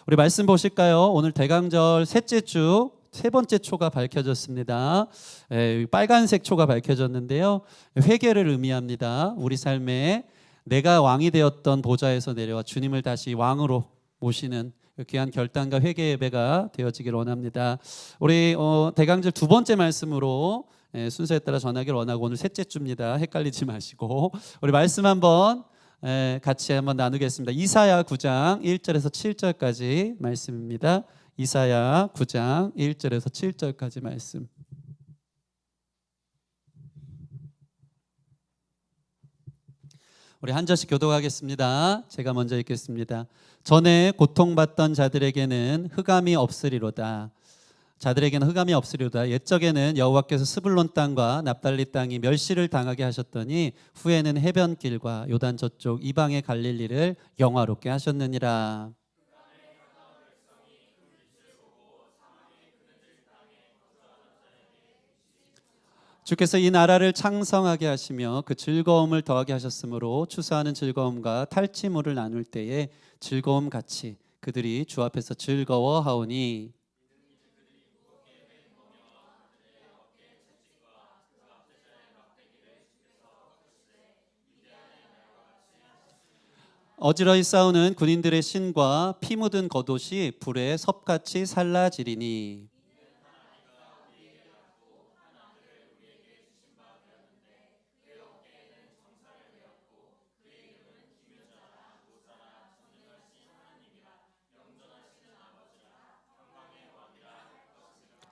우리 말씀 보실까요? 오늘 대강절 셋째 주 세 번째 초가 밝혀졌습니다. 빨간색 초가 밝혀졌는데요. 회개를 의미합니다. 우리 삶에 내가 왕이 되었던 보좌에서 내려와 주님을 다시 왕으로 모시는 귀한 결단과 회개 예배가 되어지길 원합니다. 우리 대강절 두 번째 말씀으로 순서에 따라 전하기를 원하고 오늘 셋째 주입니다. 헷갈리지 마시고 우리 말씀 한번 같이 한번 나누겠습니다. 이사야 9장 1절에서 7절까지 말씀입니다. 이사야 9장 1절에서 7절까지 말씀. 우리 한 절씩 교독하겠습니다. 제가 먼저 읽겠습니다. 전에 고통받던 자들에게는 흑암이 없으리로다. 자들에게는 흑암이 없으리로다. 옛적에는 여호와께서 스불론 땅과 납달리 땅이 멸시를 당하게 하셨더니 후에는 해변길과 요단 저쪽 이방의 갈릴리를 영화롭게 하셨느니라. 주께서 이 나라를 창성하게 하시며 그 즐거움을 더하게 하셨으므로 추수하는 즐거움과 탈취물을 나눌 때에 즐거움 같이 그들이 주 앞에서 즐거워하오니 어지러이 싸우는 군인들의 신과 피 묻은 겉옷이 불에 섭같이 살라지리니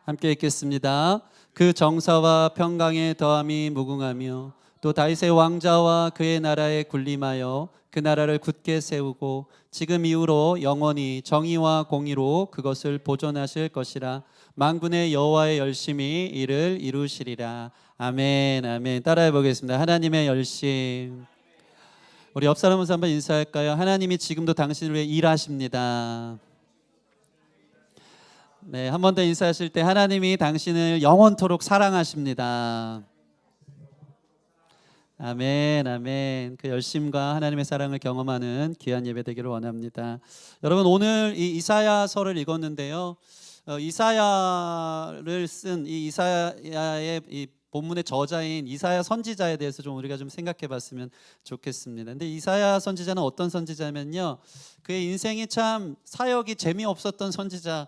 함께 읽겠습니다. 그 정사와 평강의 더함이 무궁하며 또 다윗의 왕자와 그의 나라에 군림하여 그 나라를 굳게 세우고 지금 이후로 영원히 정의와 공의로 그것을 보존하실 것이라. 만군의 여호와의 열심히 이를 이루시리라. 아멘. 아멘. 따라해 보겠습니다. 하나님의 열심. 우리 옆 사람으로 한번 인사할까요? 하나님이 지금도 당신을 위해 일하십니다. 네, 한 번 더 인사하실 때 하나님이 당신을 영원토록 사랑하십니다. 아멘, 아멘. 그 열심과 하나님의 사랑을 경험하는 귀한 예배 되기를 원합니다. 여러분, 오늘 이 이사야서를 읽었는데요. 이사야를 쓴 이 이사야의 이 본문의 저자인 이사야 선지자에 대해서 좀 우리가 좀 생각해봤으면 좋겠습니다. 근데 이사야 선지자는 어떤 선지자면요, 그의 인생이 참 사역이 재미없었던 선지자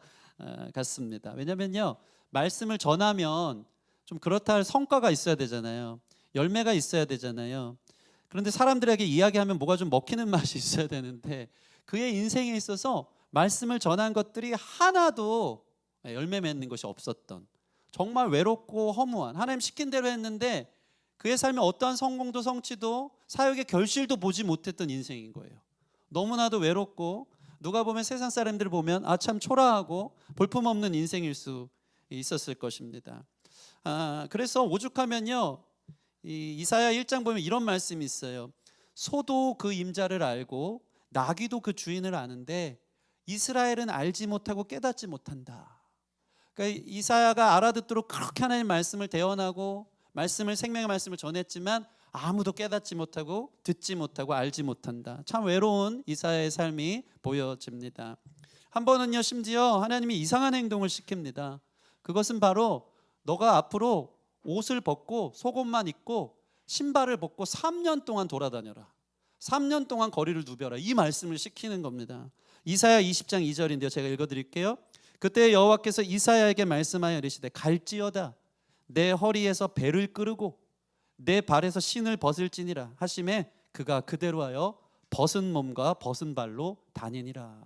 같습니다. 왜냐면요, 말씀을 전하면 좀 그렇다 할 성과가 있어야 되잖아요. 열매가 있어야 되잖아요. 그런데 사람들에게 이야기하면 뭐가 좀 먹히는 맛이 있어야 되는데 그의 인생에 있어서 말씀을 전한 것들이 하나도 열매 맺는 것이 없었던, 정말 외롭고 허무한, 하나님 시킨 대로 했는데 그의 삶에 어떠한 성공도 성취도 사역의 결실도 보지 못했던 인생인 거예요. 너무나도 외롭고 누가 보면 세상 사람들을 보면 참 초라하고 볼품없는 인생일 수 있었을 것입니다. 그래서 오죽하면요, 이사야 1장 보면 이런 말씀이 있어요. 소도 그 임자를 알고 나귀도 그 주인을 아는데 이스라엘은 알지 못하고 깨닫지 못한다. 그러니까 이사야가 알아듣도록 그렇게 하나님 말씀을 대언하고 말씀을, 생명의 말씀을 전했지만 아무도 깨닫지 못하고 듣지 못하고 알지 못한다. 참 외로운 이사야의 삶이 보여집니다. 한 번은요, 심지어 하나님이 이상한 행동을 시킵니다. 그것은 바로 너가 앞으로 옷을 벗고 속옷만 입고 신발을 벗고 3년 동안 돌아다녀라. 3년 동안 거리를 누벼라. 이 말씀을 시키는 겁니다. 이사야 20장 2절인데요. 제가 읽어드릴게요. 그때 여호와께서 이사야에게 말씀하여 이르시되 갈지어다 내 허리에서 배를 끄르고 내 발에서 신을 벗을지니라 하심에 그가 그대로 하여 벗은 몸과 벗은 발로 다니니라.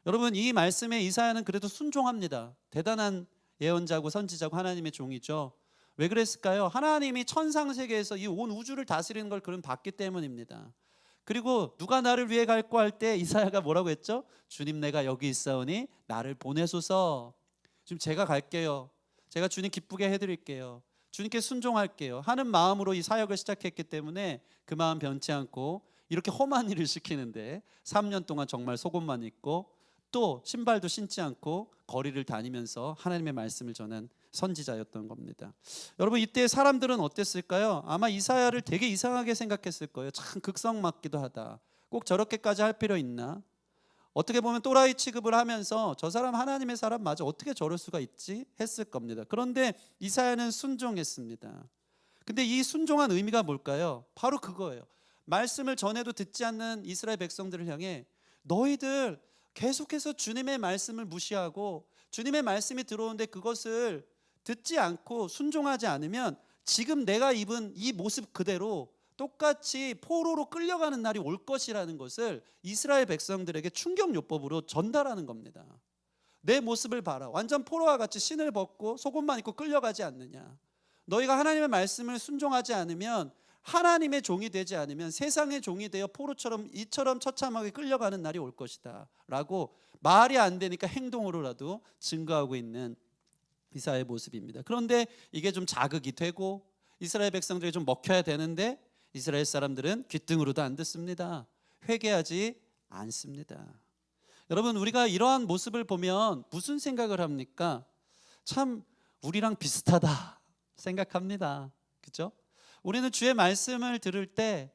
여러분, 이 말씀에 이사야는 그래도 순종합니다. 대단한 예언자고 선지자고 하나님의 종이죠. 왜 그랬을까요? 하나님이 천상세계에서 이 온 우주를 다스리는 걸 그는 봤기 때문입니다. 그리고 누가 나를 위해 갈고 할 때 이사야가 뭐라고 했죠? 주님, 내가 여기 있사오니 나를 보내소서. 지금 제가 갈게요. 제가 주님 기쁘게 해드릴게요. 주님께 순종할게요 하는 마음으로 이 사역을 시작했기 때문에 그 마음 변치 않고 이렇게 험한 일을 시키는데 3년 동안 정말 속옷만 입고 또 신발도 신지 않고 거리를 다니면서 하나님의 말씀을 전한 선지자였던 겁니다. 여러분, 이때 사람들은 어땠을까요? 아마 이사야를 되게 이상하게 생각했을 거예요. 참 극성 맞기도 하다. 꼭 저렇게까지 할 필요 있나? 어떻게 보면 또라이 취급을 하면서 저 사람 하나님의 사람 맞아, 어떻게 저럴 수가 있지 했을 겁니다. 그런데 이사야는 순종했습니다. 근데 이 순종한 의미가 뭘까요? 바로 그거예요. 말씀을 전해도 듣지 않는 이스라엘 백성들을 향해 너희들 계속해서 주님의 말씀을 무시하고 주님의 말씀이 들어오는데 그것을 듣지 않고 순종하지 않으면 지금 내가 입은 이 모습 그대로 똑같이 포로로 끌려가는 날이 올 것이라는 것을 이스라엘 백성들에게 충격요법으로 전달하는 겁니다. 내 모습을 봐라. 완전 포로와 같이 신을 벗고 속옷만 입고 끌려가지 않느냐. 너희가 하나님의 말씀을 순종하지 않으면, 하나님의 종이 되지 않으면 세상의 종이 되어 포로처럼 이처럼 처참하게 끌려가는 날이 올 것이다 라고 말이 안 되니까 행동으로라도 증거하고 있는 이사야의 모습입니다. 그런데 이게 좀 자극이 되고 이스라엘 백성들이 좀 먹혀야 되는데 이스라엘 사람들은 귓등으로도 안 듣습니다. 회개하지 않습니다. 여러분, 우리가 이러한 모습을 보면 무슨 생각을 합니까? 참 우리랑 비슷하다 생각합니다. 그렇죠? 우리는 주의 말씀을 들을 때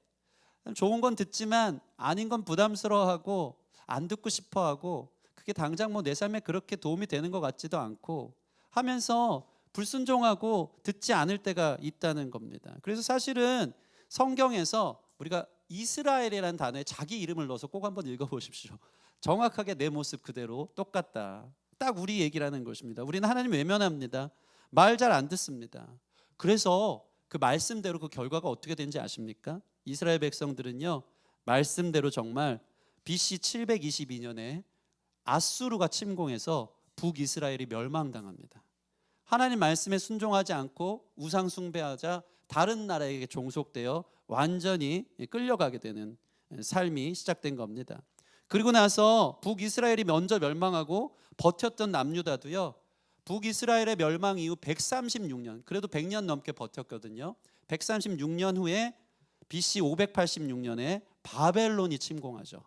좋은 건 듣지만 아닌 건 부담스러워하고 안 듣고 싶어하고 그게 당장 뭐 내 삶에 그렇게 도움이 되는 것 같지도 않고 하면서 불순종하고 듣지 않을 때가 있다는 겁니다. 그래서 사실은 성경에서 우리가 이스라엘이라는 단어에 자기 이름을 넣어서 꼭 한번 읽어보십시오. 정확하게 내 모습 그대로 똑같다. 딱 우리 얘기라는 것입니다. 우리는 하나님 외면합니다. 말 잘 안 듣습니다. 그래서 그 말씀대로 그 결과가 어떻게 되는지 아십니까? 이스라엘 백성들은요, 말씀대로 정말 BC 722년에 아수르가 침공해서 북이스라엘이 멸망당합니다. 하나님 말씀에 순종하지 않고 우상 숭배하자 다른 나라에게 종속되어 완전히 끌려가게 되는 삶이 시작된 겁니다. 그리고 나서 북이스라엘이 먼저 멸망하고 버텼던 남유다도요, 북이스라엘의 멸망 이후 136년, 그래도 100년 넘게 버텼거든요. 136년 후에 BC 586년에 바벨론이 침공하죠.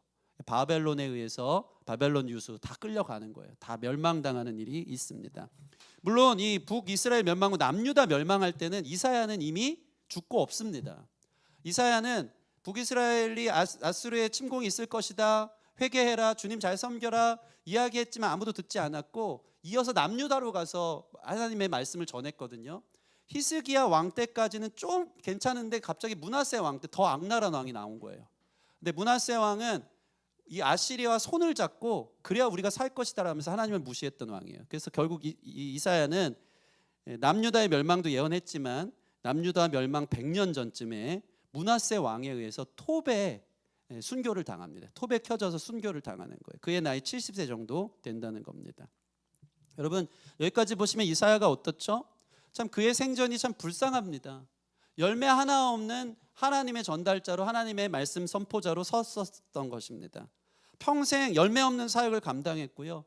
바벨론에 의해서 바벨론 유수 다 끌려가는 거예요. 다 멸망당하는 일이 있습니다. 물론 이 북이스라엘 멸망 후 남유다 멸망할 때는 이사야는 이미 죽고 없습니다. 이사야는 북이스라엘이 아수르의 침공이 있을 것이다, 회개해라, 주님 잘 섬겨라 이야기했지만 아무도 듣지 않았고, 이어서 남유다로 가서 하나님의 말씀을 전했거든요. 히스기야 왕 때까지는 좀 괜찮은데 갑자기 므낫세 왕 때 더 악랄한 왕이 나온 거예요. 근데 므낫세 왕은 이 아시리아와 손을 잡고 그래야 우리가 살 것이다 라면서 하나님을 무시했던 왕이에요. 그래서 결국 이사야는 남유다의 멸망도 예언했지만 남유다 멸망 100년 전쯤에 므낫세 왕에 의해서 톱에 순교를 당합니다. 톱에 켜져서 순교를 당하는 거예요. 그의 나이 70세 정도 된다는 겁니다. 여러분, 여기까지 보시면 이사야가 어떻죠? 참 그의 생전이 참 불쌍합니다. 열매 하나 없는 하나님의 전달자로, 하나님의 말씀 선포자로 섰었던 것입니다. 평생 열매 없는 사역을 감당했고요,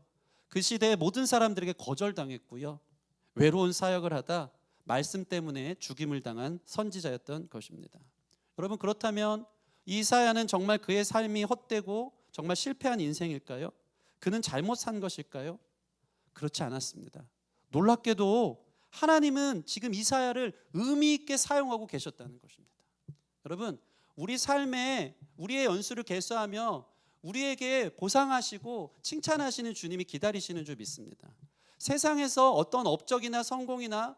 그 시대의 모든 사람들에게 거절당했고요, 외로운 사역을 하다 말씀 때문에 죽임을 당한 선지자였던 것입니다. 여러분, 그렇다면 이사야는 정말 그의 삶이 헛되고 정말 실패한 인생일까요? 그는 잘못 산 것일까요? 그렇지 않았습니다. 놀랍게도 하나님은 지금 이사야를 의미 있게 사용하고 계셨다는 것입니다. 여러분, 우리 삶에 우리의 연수를 개수하며 우리에게 보상하시고 칭찬하시는 주님이 기다리시는 줄 믿습니다. 세상에서 어떤 업적이나 성공이나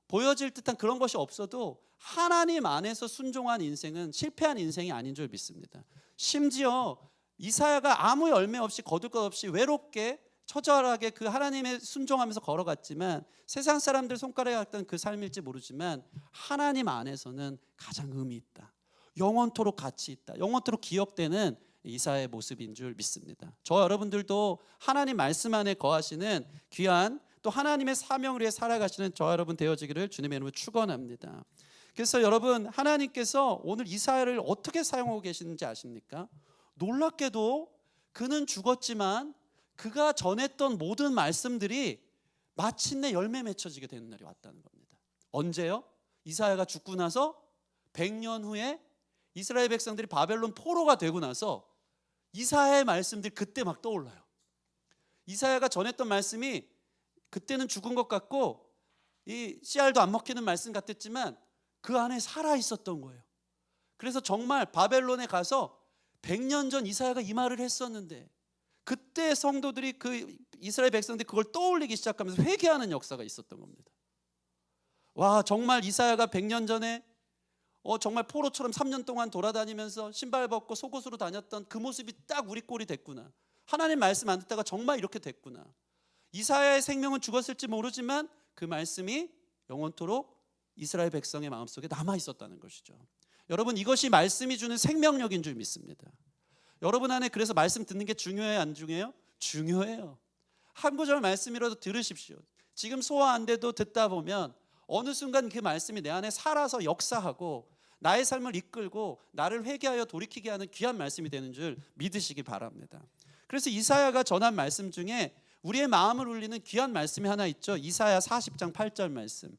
보여질 듯한 그런 것이 없어도 하나님 안에서 순종한 인생은 실패한 인생이 아닌 줄 믿습니다. 심지어 이사야가 아무 열매 없이 거둘 것 없이 외롭게 처절하게 그 하나님의 순종하면서 걸어갔지만 세상 사람들 손가락에 갔던 그 삶일지 모르지만 하나님 안에서는 가장 의미 있다, 영원토록 가치 있다, 영원토록 기억되는 이사야의 모습인 줄 믿습니다. 저 여러분들도 하나님 말씀 안에 거하시는 귀한 또 하나님의 사명을 위해 살아가시는 저 여러분 되어지기를 주님의 이름으로 축원합니다. 그래서 여러분, 하나님께서 오늘 이사야를 어떻게 사용하고 계시는지 아십니까? 놀랍게도 그는 죽었지만 그가 전했던 모든 말씀들이 마침내 열매 맺혀지게 되는 날이 왔다는 겁니다. 언제요? 이사야가 죽고 나서 100년 후에 이스라엘 백성들이 바벨론 포로가 되고 나서 이사야의 말씀들이 그때 막 떠올라요. 이사야가 전했던 말씀이 그때는 죽은 것 같고 이 씨알도 안 먹히는 말씀 같았지만 그 안에 살아 있었던 거예요. 그래서 정말 바벨론에 가서 100년 전 이사야가 이 말을 했었는데 그때 성도들이 그 이스라엘 백성들이 그걸 떠올리기 시작하면서 회개하는 역사가 있었던 겁니다. 와, 정말 이사야가 100년 전에 정말 포로처럼 3년 동안 돌아다니면서 신발 벗고 속옷으로 다녔던 그 모습이 딱 우리 꼴이 됐구나. 하나님 말씀 안 듣다가 정말 이렇게 됐구나. 이사야의 생명은 죽었을지 모르지만 그 말씀이 영원토록 이스라엘 백성의 마음속에 남아 있었다는 것이죠. 여러분, 이것이 말씀이 주는 생명력인 줄 믿습니다. 여러분 안에 그래서 말씀 듣는 게 중요해요, 안 중요해요? 중요해요. 한 구절 말씀이라도 들으십시오. 지금 소화 안 돼도 듣다 보면 어느 순간 그 말씀이 내 안에 살아서 역사하고 나의 삶을 이끌고 나를 회개하여 돌이키게 하는 귀한 말씀이 되는 줄 믿으시기 바랍니다. 그래서 이사야가 전한 말씀 중에 우리의 마음을 울리는 귀한 말씀이 하나 있죠. 이사야 40장 8절 말씀.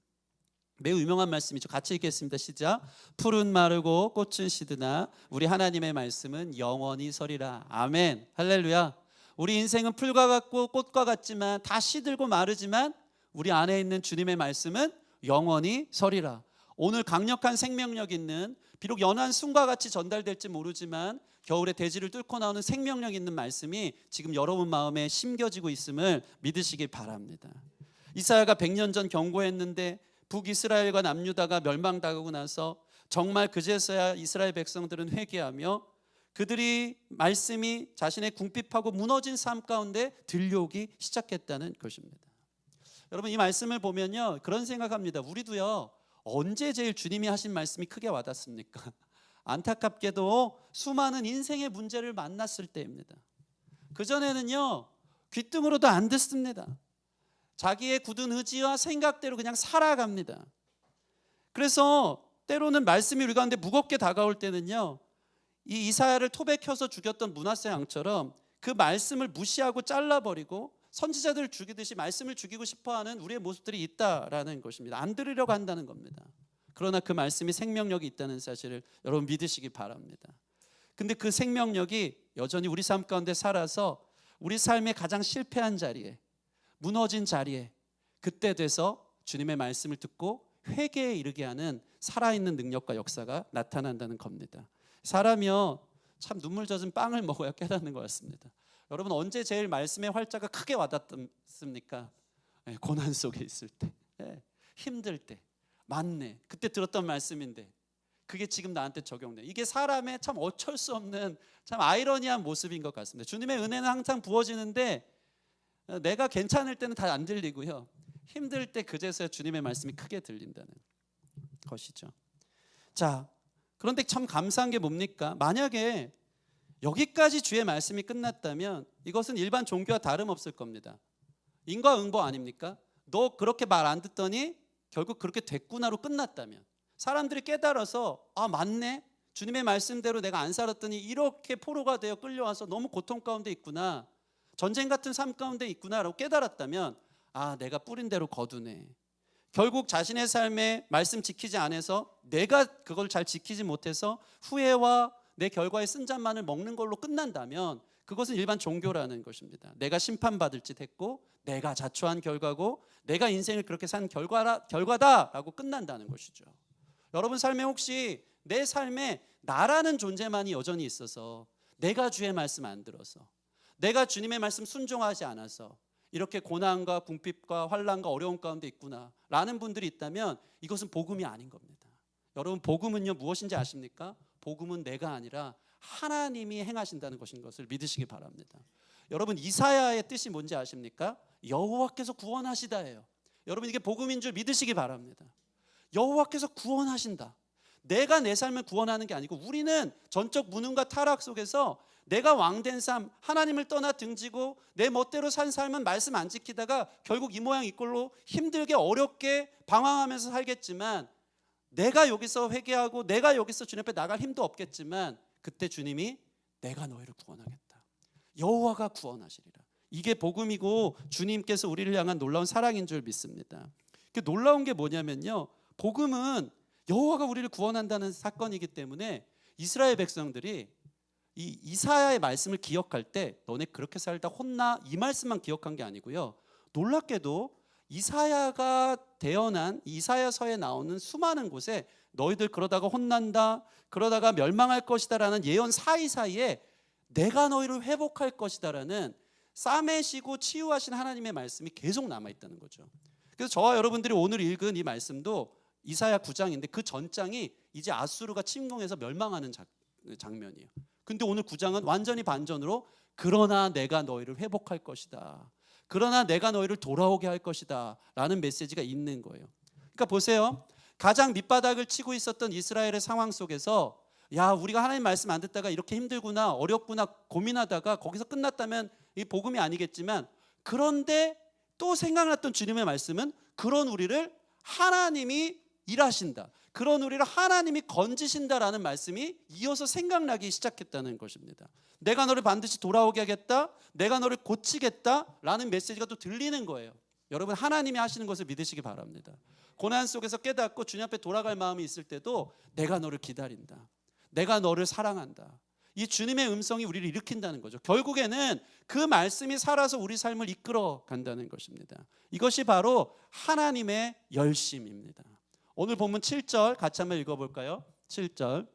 매우 유명한 말씀이죠. 같이 읽겠습니다. 시작. 푸른 마르고 꽃은 시드나 우리 하나님의 말씀은 영원히 서리라. 아멘. 할렐루야. 우리 인생은 풀과 같고 꽃과 같지만 다 시들고 마르지만 우리 안에 있는 주님의 말씀은 영원히 서리라. 오늘 강력한 생명력 있는, 비록 연한 숨과 같이 전달될지 모르지만 겨울에 대지를 뚫고 나오는 생명력 있는 말씀이 지금 여러분 마음에 심겨지고 있음을 믿으시기 바랍니다. 이사야가 100년 전 경고했는데 북이스라엘과 남유다가 멸망당하고 나서 정말 그제서야 이스라엘 백성들은 회개하며 그들이 말씀이 자신의 궁핍하고 무너진 삶 가운데 들려오기 시작했다는 것입니다. 여러분, 이 말씀을 보면요, 그런 생각합니다. 우리도요, 언제 제일 주님이 하신 말씀이 크게 와닿습니까? 안타깝게도 수많은 인생의 문제를 만났을 때입니다. 그전에는요, 귀등으로도 안 듣습니다. 자기의 굳은 의지와 생각대로 그냥 살아갑니다. 그래서 때로는 말씀이 우리 가운데 무겁게 다가올 때는요, 이 이사야를 톱에 켜서 죽였던 므낫세 왕처럼 그 말씀을 무시하고 잘라버리고 선지자들을 죽이듯이 말씀을 죽이고 싶어하는 우리의 모습들이 있다라는 것입니다. 안 들으려고 한다는 겁니다. 그러나 그 말씀이 생명력이 있다는 사실을 여러분 믿으시기 바랍니다. 근데 그 생명력이 여전히 우리 삶 가운데 살아서 우리 삶의 가장 실패한 자리에, 무너진 자리에 그때 돼서 주님의 말씀을 듣고 회개에 이르게 하는 살아있는 능력과 역사가 나타난다는 겁니다. 사람이요, 참 눈물 젖은 빵을 먹어야 깨닫는 것 같습니다. 여러분, 언제 제일 말씀의 활자가 크게 와닿습니까? 고난 속에 있을 때, 힘들 때, 맞네, 그때 들었던 말씀인데 그게 지금 나한테 적용돼. 이게 사람의 참 어쩔 수 없는 참 아이러니한 모습인 것 같습니다. 주님의 은혜는 항상 부어지는데 내가 괜찮을 때는 다 안 들리고요, 힘들 때 그제서야 주님의 말씀이 크게 들린다는 것이죠. 자, 그런데 참 감사한 게 뭡니까? 만약에 여기까지 주의 말씀이 끝났다면 이것은 일반 종교와 다름없을 겁니다. 인과응보 아닙니까? 너 그렇게 말 안 듣더니 결국 그렇게 됐구나로 끝났다면, 사람들이 깨달아서 아, 맞네, 주님의 말씀대로 내가 안 살았더니 이렇게 포로가 되어 끌려와서 너무 고통 가운데 있구나, 전쟁 같은 삶 가운데 있구나라고 깨달았다면, 아, 내가 뿌린 대로 거두네. 결국 자신의 삶에 말씀 지키지 않아서 내가 그걸 잘 지키지 못해서 후회와 내 결과의 쓴잔만을 먹는 걸로 끝난다면 그것은 일반 종교라는 것입니다. 내가 심판받을 짓 했고 내가 자초한 결과고 내가 인생을 그렇게 산 결과다라고 끝난다는 것이죠. 여러분 삶에 혹시 내 삶에 나라는 존재만이 여전히 있어서 내가 주의 말씀 안 들어서, 내가 주님의 말씀 순종하지 않아서 이렇게 고난과 궁핍과 환난과 어려움 가운데 있구나 라는 분들이 있다면 이것은 복음이 아닌 겁니다. 여러분, 복음은요 무엇인지 아십니까? 복음은 내가 아니라 하나님이 행하신다는 것인 것을 믿으시기 바랍니다. 여러분, 이사야의 뜻이 뭔지 아십니까? 여호와께서 구원하시다예요. 여러분, 이게 복음인 줄 믿으시기 바랍니다. 여호와께서 구원하신다. 내가 내 삶을 구원하는 게 아니고, 우리는 전적 무능과 타락 속에서 내가 왕된 삶, 하나님을 떠나 등지고 내 멋대로 산 삶은 말씀 안 지키다가 결국 이 모양 이 꼴로 힘들게 어렵게 방황하면서 살겠지만, 내가 여기서 회개하고 내가 여기서 주님 앞에 나갈 힘도 없겠지만 그때 주님이 내가 너희를 구원하겠다, 여호와가 구원하시리라. 이게 복음이고 주님께서 우리를 향한 놀라운 사랑인 줄 믿습니다. 놀라운 게 뭐냐면요, 복음은 여호와가 우리를 구원한다는 사건이기 때문에 이스라엘 백성들이 이 이사야의 말씀을 기억할 때 너네 그렇게 살다 혼나, 이 말씀만 기억한 게 아니고요, 놀랍게도 이사야가 대언한 이사야서에 나오는 수많은 곳에 너희들 그러다가 혼난다, 그러다가 멸망할 것이다 라는 예언 사이사이에 내가 너희를 회복할 것이다라는 싸매시고 치유하신 하나님의 말씀이 계속 남아있다는 거죠. 그래서 저와 여러분들이 오늘 읽은 이 말씀도 이사야 9장인데 그 전장이 이제 아수르가 침공해서 멸망하는 장면이에요. 근데 오늘 9장은 완전히 반전으로 그러나 내가 너희를 회복할 것이다, 그러나 내가 너희를 돌아오게 할 것이다 라는 메시지가 있는 거예요. 그러니까 보세요, 가장 밑바닥을 치고 있었던 이스라엘의 상황 속에서 야, 우리가 하나님 말씀 안 듣다가 이렇게 힘들구나, 어렵구나 고민하다가 거기서 끝났다면 이 복음이 아니겠지만, 그런데 또 생각났던 주님의 말씀은 그런 우리를 하나님이 일하신다, 그런 우리를 하나님이 건지신다라는 말씀이 이어서 생각나기 시작했다는 것입니다. 내가 너를 반드시 돌아오게 하겠다, 내가 너를 고치겠다라는 메시지가 또 들리는 거예요. 여러분, 하나님이 하시는 것을 믿으시기 바랍니다. 고난 속에서 깨닫고 주님 앞에 돌아갈 마음이 있을 때도 내가 너를 기다린다, 내가 너를 사랑한다, 이 주님의 음성이 우리를 일으킨다는 거죠. 결국에는 그 말씀이 살아서 우리 삶을 이끌어 간다는 것입니다. 이것이 바로 하나님의 열심입니다. 오늘 본문 7절 같이 한번 읽어볼까요? 7절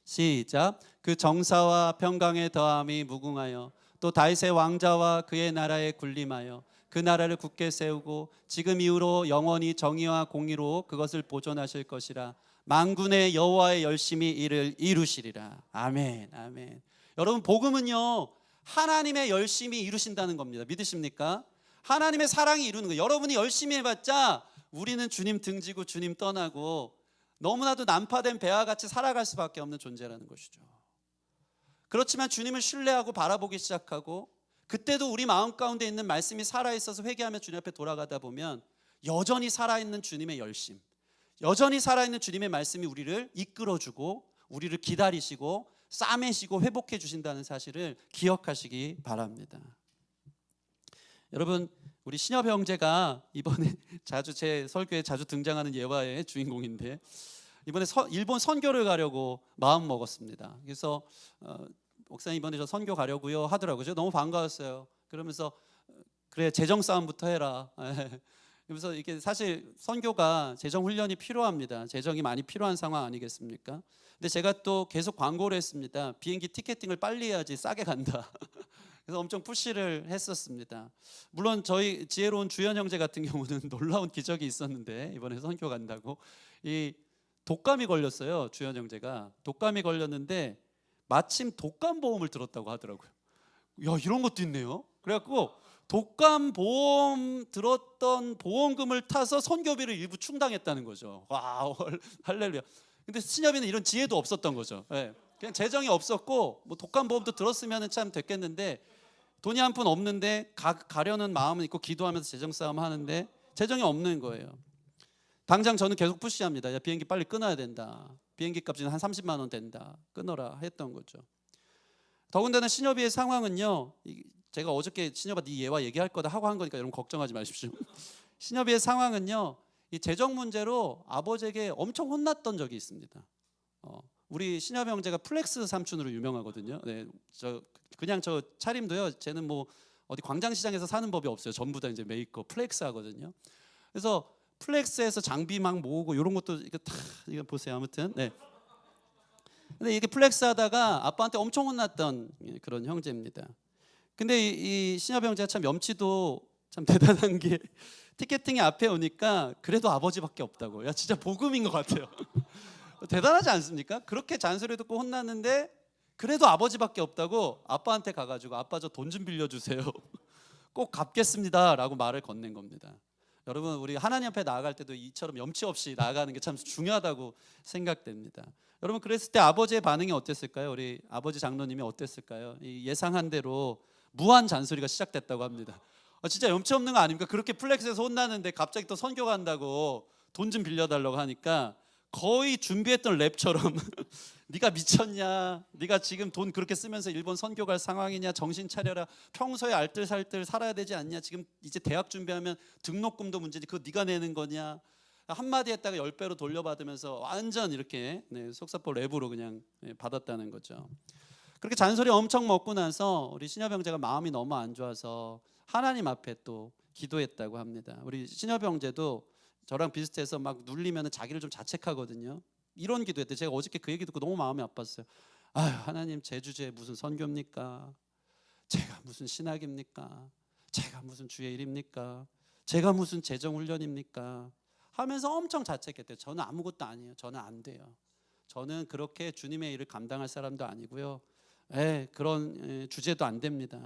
시작. 그 정사와 평강의 더함이 무궁하여 또 다윗의 왕자와 그의 나라에 군림하여 그 나라를 굳게 세우고 지금 이후로 영원히 정의와 공의로 그것을 보존하실 것이라. 만군의 여호와의 열심히 이를 이루시리라. 아멘, 아멘. 여러분, 복음은요 하나님의 열심히 이루신다는 겁니다. 믿으십니까? 하나님의 사랑이 이루는 거예요. 여러분이 열심히 해봤자 우리는 주님 등지고 주님 떠나고 너무나도 난파된 배와 같이 살아갈 수밖에 없는 존재라는 것이죠. 그렇지만 주님을 신뢰하고 바라보기 시작하고, 그때도 우리 마음 가운데 있는 말씀이 살아있어서 회개하며 주님 앞에 돌아가다 보면 여전히 살아있는 주님의 열심, 여전히 살아있는 주님의 말씀이 우리를 이끌어주고 우리를 기다리시고 싸매시고 회복해 주신다는 사실을 기억하시기 바랍니다. 여러분, 우리 신협 형제가 이번에 자주 제 설교에 자주 등장하는 예화의 주인공인데, 이번에 일본 선교를 가려고 마음 먹었습니다. 그래서 목사님 이번에 저 선교 가려고요 하더라고요. 너무 반가웠어요. 그러면서 그래, 재정 싸움부터 해라. 그래서 이게 사실 선교가 재정 훈련이 필요합니다. 재정이 많이 필요한 상황 아니겠습니까? 근데 제가 또 계속 광고를 했습니다. 비행기 티켓팅을 빨리 해야지 싸게 간다. 그래서 엄청 푸시를 했었습니다. 물론 저희 지혜로운 주연 형제 같은 경우는 놀라운 기적이 있었는데, 이번에 선교 간다고 이 독감이 걸렸어요. 주연 형제가 독감이 걸렸는데 마침 독감 보험을 들었다고 하더라고요. 야, 이런 것도 있네요. 그래갖고 독감 보험 들었던 보험금을 타서 선교비를 일부 충당했다는 거죠. 와, 할렐루야. 근데 신협이는 이런 지혜도 없었던 거죠. 네. 그냥 재정이 없었고, 뭐 독감 보험도 들었으면 참 됐겠는데 돈이 한 푼 없는데 가려는 마음은 있고 기도하면서 재정 싸움 하는데 재정이 없는 거예요. 당장 저는 계속 푸시합니다. 야, 비행기 빨리 끊어야 된다. 비행기 값이 한 30만 원 된다. 끊어라 했던 거죠. 더군다나 신협이의 상황은요, 제가 어저께 신협아 네 예화 얘기할 거다 하고 한 거니까 여러분 걱정하지 마십시오. 신협이의 상황은요, 이 재정 문제로 아버지에게 엄청 혼났던 적이 있습니다. 우리 신협 형제가 플렉스 삼촌으로 유명하거든요. 네, 그냥 저 차림도요, 쟤는 뭐 어디 광장시장에서 사는 법이 없어요. 전부 다 이제 메이크업 플렉스 하거든요. 그래서 플렉스에서 장비 막 모으고 이런 것도 이거 보세요. 아무튼 네. 근데 이게 플렉스 하다가 아빠한테 엄청 혼났던 그런 형제입니다. 근데 이 신협 형제가 참 염치도 참 대단한 게 티켓팅이 앞에 오니까 그래도 아버지밖에 없다고. 야, 진짜 복음인 것 같아요. 대단하지 않습니까? 그렇게 잔소리 듣고 혼났는데 그래도 아버지밖에 없다고 아빠한테 가가지고 아빠 저 돈 좀 빌려주세요. 꼭 갚겠습니다 라고 말을 건넨 겁니다. 여러분, 우리 하나님 앞에 나아갈 때도 이처럼 염치 없이 나아가는 게 참 중요하다고 생각됩니다. 여러분, 그랬을 때 아버지의 반응이 어땠을까요? 우리 아버지 장로님이 어땠을까요? 예상한 대로 무한 잔소리가 시작됐다고 합니다. 진짜 염치 없는 거 아닙니까? 그렇게 플렉스에서 혼나는데 갑자기 또 선교 간다고 돈 좀 빌려달라고 하니까 거의 준비했던 랩처럼 네가 미쳤냐? 네가 지금 돈 그렇게 쓰면서 일본 선교 갈 상황이냐? 정신 차려라. 평소에 알뜰살뜰 살아야 되지 않냐? 지금 이제 대학 준비하면 등록금도 문제지. 그거 네가 내는 거냐? 한마디 했다가 10배로 돌려받으면서 완전 이렇게 속사포 랩으로 그냥 받았다는 거죠. 그렇게 잔소리 엄청 먹고 나서 우리 신협 형제가 마음이 너무 안 좋아서 하나님 앞에 또 기도했다고 합니다. 우리 신협 형제도 저랑 비슷해서 막 눌리면 자기를 좀 자책하거든요. 이런 기도했대. 제가 어저께 그 얘기 듣고 너무 마음이 아팠어요. 아유, 하나님 제 주제에 무슨 선교입니까? 제가 무슨 신학입니까? 제가 무슨 주의 일입니까? 제가 무슨 재정훈련입니까? 하면서 엄청 자책했대요. 저는 아무것도 아니에요. 저는 안 돼요. 저는 그렇게 주님의 일을 감당할 사람도 아니고요. 그런 주제도 안 됩니다.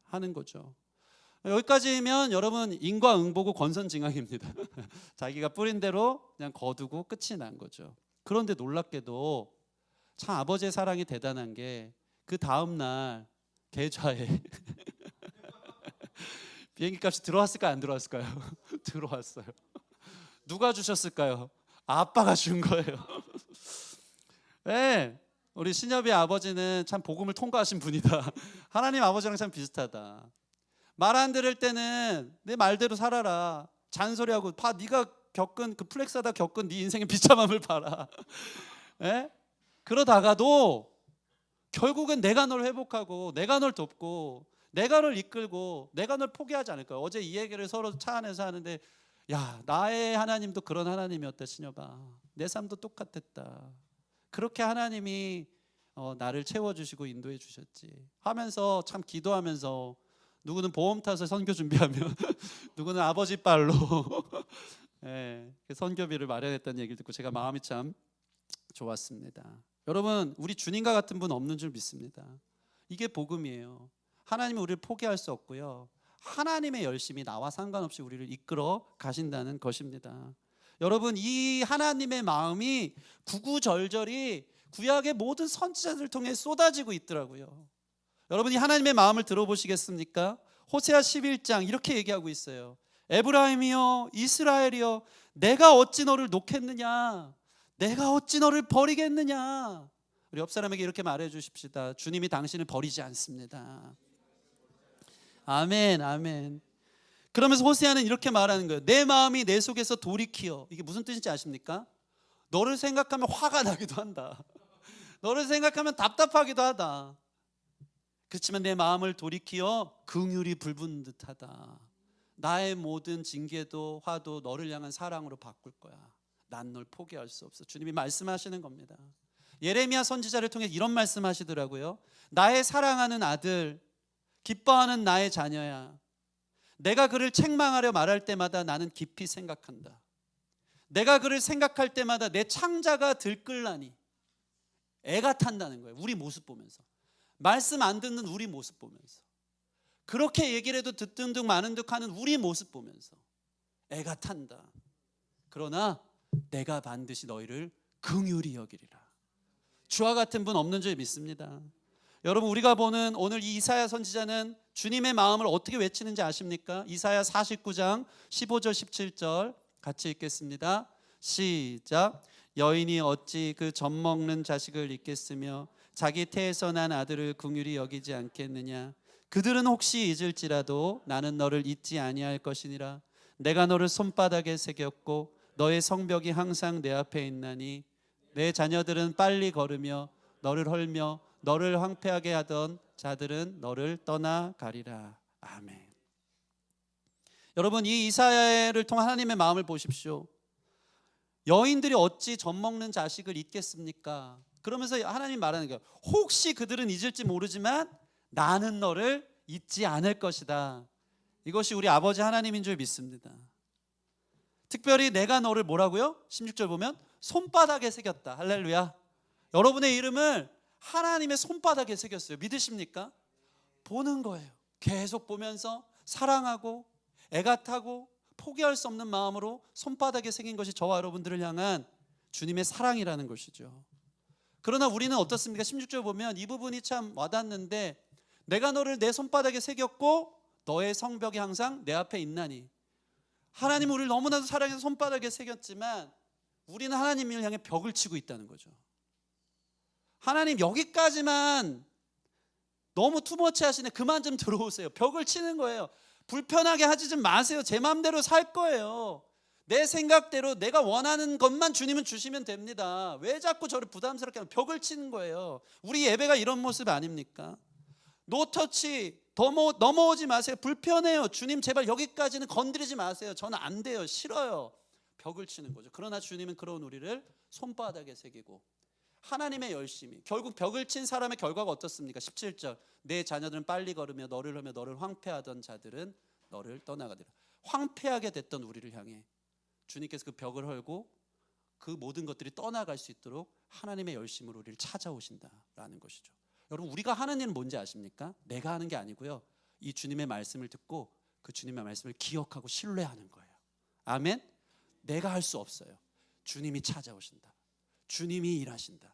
하는 거죠. 여기까지면 여러분 인과응보고 권선징악입니다. 자기가 뿌린 대로 그냥 거두고 끝이 난 거죠. 그런데 놀랍게도 참 아버지의 사랑이 대단한 게 그 다음날 계좌에 비행기 값이 들어왔을까요? 안 들어왔을까요? 들어왔어요. 누가 주셨을까요? 아빠가 준 거예요. 네, 우리 신협의 아버지는 참 복음을 통과하신 분이다. 하나님 아버지랑 참 비슷하다. 말 안 들을 때는 내 말대로 살아라. 잔소리하고 봐, 네가 겪은 그 플렉스하다 겪은 네 인생의 비참함을 봐라. 네? 그러다가도 결국은 내가 널 회복하고 내가 널 돕고 내가 널 이끌고 내가 널 포기하지 않을 거야. 어제 이 얘기를 서로 차 안에서 하는데, 야, 나의 하나님도 그런 하나님이었다. 신여봐, 내 삶도 똑같았다. 그렇게 하나님이 나를 채워주시고 인도해 주셨지 하면서 참 기도하면서, 누구는 보험 타서 선교 준비하며 누구는 아버지 빨로 선교비를 마련했다는 얘기를 듣고 제가 마음이 참 좋았습니다. 여러분, 우리 주님과 같은 분 없는 줄 믿습니다. 이게 복음이에요. 하나님은 우리를 포기할 수 없고요, 하나님의 열심이 나와 상관없이 우리를 이끌어 가신다는 것입니다. 여러분, 이 하나님의 마음이 구구절절히 구약의 모든 선지자들을 통해 쏟아지고 있더라고요. 여러분이 하나님의 마음을 들어보시겠습니까? 호세아 11장 이렇게 얘기하고 있어요. 에브라임이여, 이스라엘이여, 내가 어찌 너를 놓겠느냐? 내가 어찌 너를 버리겠느냐? 우리 옆 사람에게 이렇게 말해 주십시다. 주님이 당신을 버리지 않습니다. 아멘, 아멘. 그러면서 호세아는 이렇게 말하는 거예요. 내 마음이 내 속에서 돌이키어. 이게 무슨 뜻인지 아십니까? 너를 생각하면 화가 나기도 한다. 너를 생각하면 답답하기도 하다. 그렇지만 내 마음을 돌이키어 긍휼이 불붙는 듯하다. 나의 모든 징계도 화도 너를 향한 사랑으로 바꿀 거야. 난 널 포기할 수 없어. 주님이 말씀하시는 겁니다. 예레미야 선지자를 통해 이런 말씀하시더라고요. 나의 사랑하는 아들, 기뻐하는 나의 자녀야, 내가 그를 책망하려 말할 때마다 나는 깊이 생각한다. 내가 그를 생각할 때마다 내 창자가 들끓나니. 애가 탄다는 거예요. 우리 모습 보면서, 말씀 안 듣는 우리 모습 보면서, 그렇게 얘기를 해도 듣는 둥 마는 둥 하는 우리 모습 보면서 애가 탄다. 그러나 내가 반드시 너희를 긍휼히 여기리라. 주와 같은 분 없는 줄 믿습니다. 여러분, 우리가 보는 오늘 이 이사야 선지자는 주님의 마음을 어떻게 외치는지 아십니까? 이사야 49장 15절 17절 같이 읽겠습니다. 시작. 여인이 어찌 그 젖먹는 자식을 잊겠으며 자기 태에서 난 아들을 긍휼히 여기지 않겠느냐? 그들은 혹시 잊을지라도 나는 너를 잊지 아니할 것이니라. 내가 너를 손바닥에 새겼고 너의 성벽이 항상 내 앞에 있나니 내 자녀들은 빨리 걸으며 너를 헐며 너를 황폐하게 하던 자들은 너를 떠나가리라. 아멘. 여러분, 이 이사야를 통한 하나님의 마음을 보십시오. 여인들이 어찌 젖먹는 자식을 잊겠습니까? 그러면서 하나님 말하는 거예요. 혹시 그들은 잊을지 모르지만 나는 너를 잊지 않을 것이다. 이것이 우리 아버지 하나님인 줄 믿습니다. 특별히 내가 너를 뭐라고요? 16절 보면 손바닥에 새겼다. 할렐루야. 여러분의 이름을 하나님의 손바닥에 새겼어요. 믿으십니까? 보는 거예요. 계속 보면서 사랑하고 애가 타고 포기할 수 없는 마음으로 손바닥에 새긴 것이 저와 여러분들을 향한 주님의 사랑이라는 것이죠. 그러나 우리는 어떻습니까? 16절 보면 이 부분이 참 와닿는데, 내가 너를 내 손바닥에 새겼고 너의 성벽이 항상 내 앞에 있나니. 하나님 우리를 너무나도 사랑해서 손바닥에 새겼지만 우리는 하나님을 향해 벽을 치고 있다는 거죠. 하나님 여기까지만 너무 투머치 하시네. 그만 좀 들어오세요. 벽을 치는 거예요. 불편하게 하지 좀 마세요. 제 마음대로 살 거예요. 내 생각대로 내가 원하는 것만 주님은 주시면 됩니다. 왜 자꾸 저를 부담스럽게 하면 벽을 치는 거예요. 우리 예배가 이런 모습 아닙니까? 노터치, 넘어오지 마세요. 불편해요. 주님 제발 여기까지는 건드리지 마세요. 저는 안 돼요. 싫어요. 벽을 치는 거죠. 그러나 주님은 그런 우리를 손바닥에 새기고 하나님의 열심이. 결국 벽을 친 사람의 결과가 어떻습니까? 17절. 내 자녀들은 빨리 걸으며 너를 하며 너를 황폐하던 자들은 너를 떠나가리라. 황폐하게 됐던 우리를 향해 주님께서 그 벽을 헐고 그 모든 것들이 떠나갈 수 있도록 하나님의 열심으로 우리를 찾아오신다라는 것이죠. 여러분, 우리가 하는 일은 뭔지 아십니까? 내가 하는 게 아니고요, 이 주님의 말씀을 듣고 그 주님의 말씀을 기억하고 신뢰하는 거예요. 아멘. 내가 할 수 없어요. 주님이 찾아오신다. 주님이 일하신다.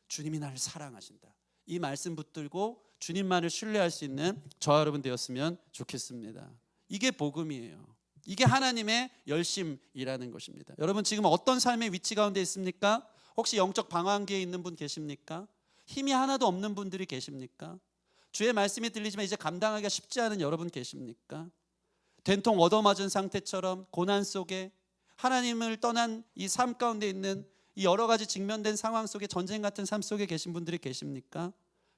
주님이 나를 사랑하신다. 이 말씀 붙들고 주님만을 신뢰할 수 있는 저와 여러분 되었으면 좋겠습니다. 이게 복음이에요. 이게 하나님의 열심이라는 것입니다. 여러분, 지금 어떤 삶의 위치 가운데 있습니까? 혹시 영적 방황기에 있는 분 계십니까? 힘이 하나도 없는 분들이 계십니까? 주의 말씀이 들리지만 이제 감당하기가 쉽지 않은 여러분 계십니까? 된통 얻어맞은 상태처럼 고난 속에 하나님을 떠난 이 삶 가운데 있는 이 여러 가지 직면된 상황 속에, 전쟁 같은 삶 속에 계신 분들이 계십니까?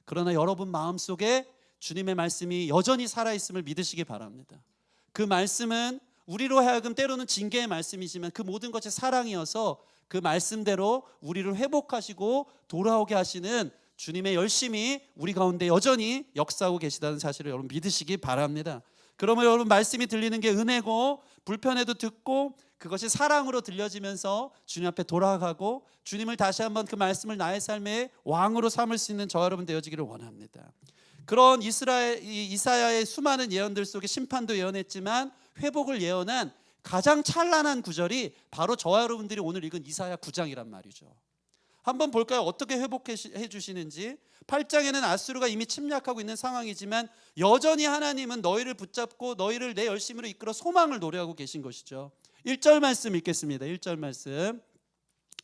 그러나 여러분 마음속에 주님의 말씀이 여전히 살아있음을 믿으시기 바랍니다. 그 말씀은 우리로 하여금 때로는 징계의 말씀이지만 그 모든 것이 사랑이어서 그 말씀대로 우리를 회복하시고 돌아오게 하시는 주님의 열심이 우리 가운데 여전히 역사하고 계시다는 사실을 여러분 믿으시기 바랍니다. 그러면 여러분, 말씀이 들리는 게 은혜고 불편해도 듣고 그것이 사랑으로 들려지면서 주님 앞에 돌아가고 주님을 다시 한번 그 말씀을 나의 삶의 왕으로 삼을 수 있는 저와 여러분 되어지기를 원합니다. 그런 이사야의 수많은 예언들 속에 심판도 예언했지만 회복을 예언한 가장 찬란한 구절이 바로 저와 여러분들이 오늘 읽은 이사야 9장이란 말이죠. 한번 볼까요? 어떻게 회복해 주시는지. 8장에는 아수르가 이미 침략하고 있는 상황이지만 여전히 하나님은 너희를 붙잡고 너희를 내 열심으로 이끌어 소망을 노래하고 계신 것이죠. 1절 말씀 읽겠습니다. 1절 말씀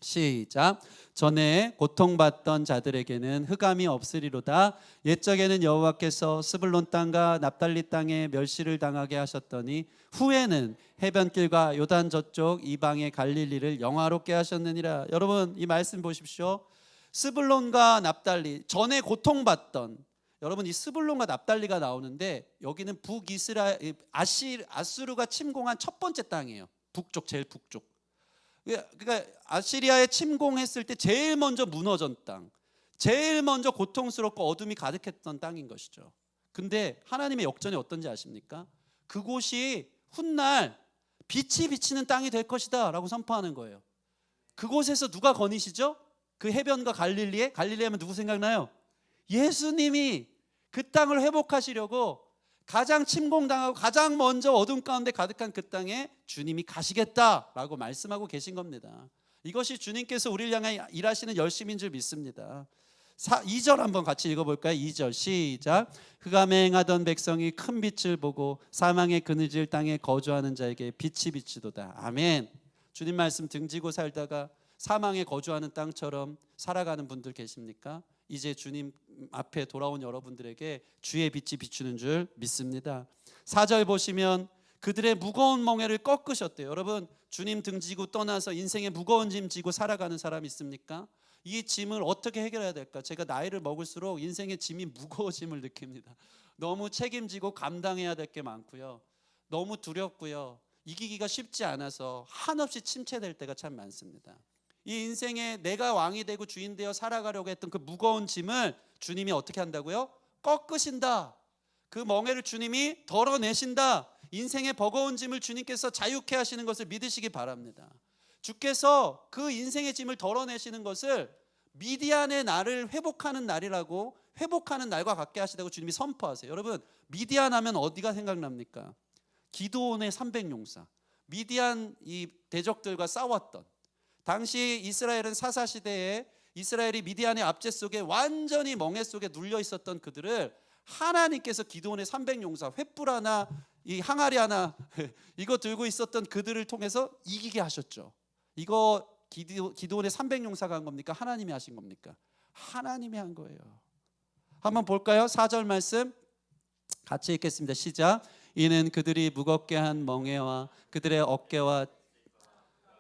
시작. 전에 고통받던 자들에게는 흑암이 없으리로다. 옛적에는 여호와께서 스불론 땅과 납달리 땅에 멸시를 당하게 하셨더니 후에는 해변길과 요단 저쪽 이방의 갈릴리를 영화롭게 하셨느니라. 여러분, 이 말씀 보십시오. 스불론과 납달리, 전에 고통받던, 여러분 이 스불론과 납달리가 나오는데 여기는 북이스라엘 아수르가 침공한 첫 번째 땅이에요. 북쪽, 제일 북쪽. 그러니까 아시리아에 침공했을 때 제일 먼저 무너진 땅, 제일 먼저 고통스럽고 어둠이 가득했던 땅인 것이죠. 근데 하나님의 역전이 어떤지 아십니까? 그곳이 훗날 빛이 비치는 땅이 될 것이다 라고 선포하는 거예요. 그곳에서 누가 거니시죠? 그 해변과 갈릴리에 하면 누구 생각나요? 예수님이 그 땅을 회복하시려고 가장 침공당하고 가장 먼저 어둠 가운데 가득한 그 땅에 주님이 가시겠다라고 말씀하고 계신 겁니다. 이것이 주님께서 우리를 향해 일하시는 열심인 줄 믿습니다. 2절 한번 같이 읽어볼까요? 2절 시작. 흑암에 행하던 백성이 큰 빛을 보고 사망의 그늘질 땅에 거주하는 자에게 빛이 비치도다. 아멘. 주님 말씀 등지고 살다가 사망에 거주하는 땅처럼 살아가는 분들 계십니까? 이제 주님 앞에 돌아온 여러분들에게 주의 빛이 비추는 줄 믿습니다. 4절 보시면 그들의 무거운 멍에를 꺾으셨대요. 여러분, 주님 등지고 떠나서 인생의 무거운 짐 지고 살아가는 사람 있습니까? 이 짐을 어떻게 해결해야 될까? 제가 나이를 먹을수록 인생의 짐이 무거워짐을 느낍니다. 너무 책임지고 감당해야 될 게 많고요, 너무 두렵고요, 이기기가 쉽지 않아서 한없이 침체될 때가 참 많습니다. 이 인생에 내가 왕이 되고 주인 되어 살아가려고 했던 그 무거운 짐을 주님이 어떻게 한다고요? 꺾으신다. 그 멍에를 주님이 덜어내신다. 인생의 버거운 짐을 주님께서 자유케 하시는 것을 믿으시기 바랍니다. 주께서 그 인생의 짐을 덜어내시는 것을 미디안의 날을 회복하는 날이라고, 회복하는 날과 같게 하시다고 주님이 선포하세요. 여러분, 미디안 하면 어디가 생각납니까? 기드온의 300용사, 미디안 이 대적들과 싸웠던, 당시 이스라엘은 사사시대에 이스라엘이 미디안의 압제 속에 완전히 멍에 속에 눌려 있었던 그들을 하나님께서 기드온의 300용사, 횃불 하나, 이 항아리 하나 이거 들고 있었던 그들을 통해서 이기게 하셨죠. 이거 기드온의 300용사가 한 겁니까? 하나님이 하신 겁니까? 하나님이 한 거예요. 한번 볼까요? 4절 말씀 같이 읽겠습니다. 시작. 이는 그들이 무겁게 한 멍에와 그들의 어깨와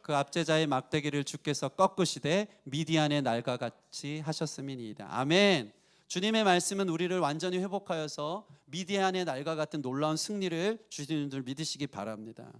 그 압제자의 막대기를 주께서 꺾으시되 미디안의 날과 같이 하셨음이니이다. 아멘. 주님의 말씀은 우리를 완전히 회복하여서 미디안의 날과 같은 놀라운 승리를 주시는 줄 믿으시기 바랍니다.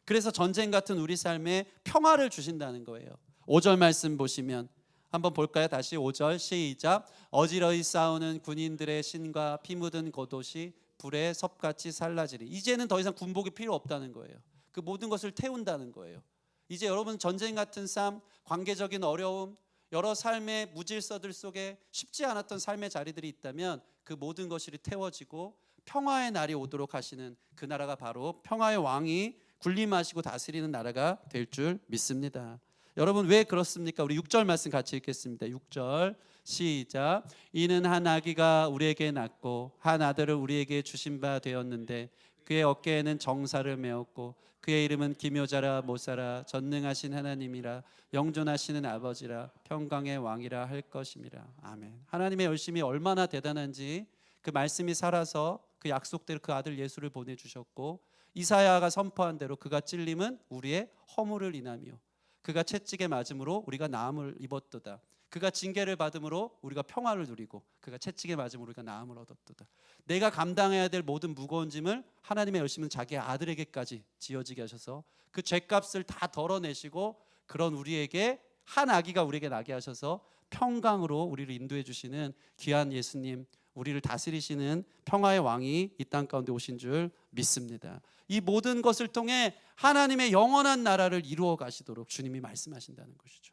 그래서 전쟁 같은 우리 삶에 평화를 주신다는 거예요. 5절 말씀 보시면 한번 볼까요? 다시 5절 시작. 어지러이 싸우는 군인들의 신과 피 묻은 겉옷이 불에 섭같이 살라지리. 이제는 더 이상 군복이 필요 없다는 거예요. 그 모든 것을 태운다는 거예요. 이제 여러분 전쟁 같은 삶, 관계적인 어려움, 여러 삶의 무질서들 속에 쉽지 않았던 삶의 자리들이 있다면 그 모든 것이 태워지고 평화의 날이 오도록 하시는 그 나라가 바로 평화의 왕이 군림하시고 다스리는 나라가 될 줄 믿습니다. 여러분 왜 그렇습니까? 우리 6절 말씀 같이 읽겠습니다. 6절 시작. 이는 한 아기가 우리에게 낳고 한 아들을 우리에게 주신 바 되었는데 그의 어깨에는 정사를 메었고 그의 이름은 기묘자라 모사라 전능하신 하나님이라 영존하시는 아버지라 평강의 왕이라 할 것임이라. 아멘. 하나님의 열심이 얼마나 대단한지 그 말씀이 살아서 그 약속대로 그 아들 예수를 보내주셨고 이사야가 선포한 대로 그가 찔림은 우리의 허물을 인하며 그가 채찍에 맞음으로 우리가 나음을 입었도다. 그가 징계를 받음으로 우리가 평화를 누리고 그가 채찍에 맞음으로 우리가 나음을 얻었도다. 내가 감당해야 될 모든 무거운 짐을 하나님의 열심은 자기 아들에게까지 지어지게 하셔서 그 죄값을 다 덜어내시고 그런 우리에게 한 아기가 우리에게 나게 하셔서 평강으로 우리를 인도해 주시는 귀한 예수님, 우리를 다스리시는 평화의 왕이 이 땅 가운데 오신 줄 믿습니다. 이 모든 것을 통해 하나님의 영원한 나라를 이루어 가시도록 주님이 말씀하신다는 것이죠.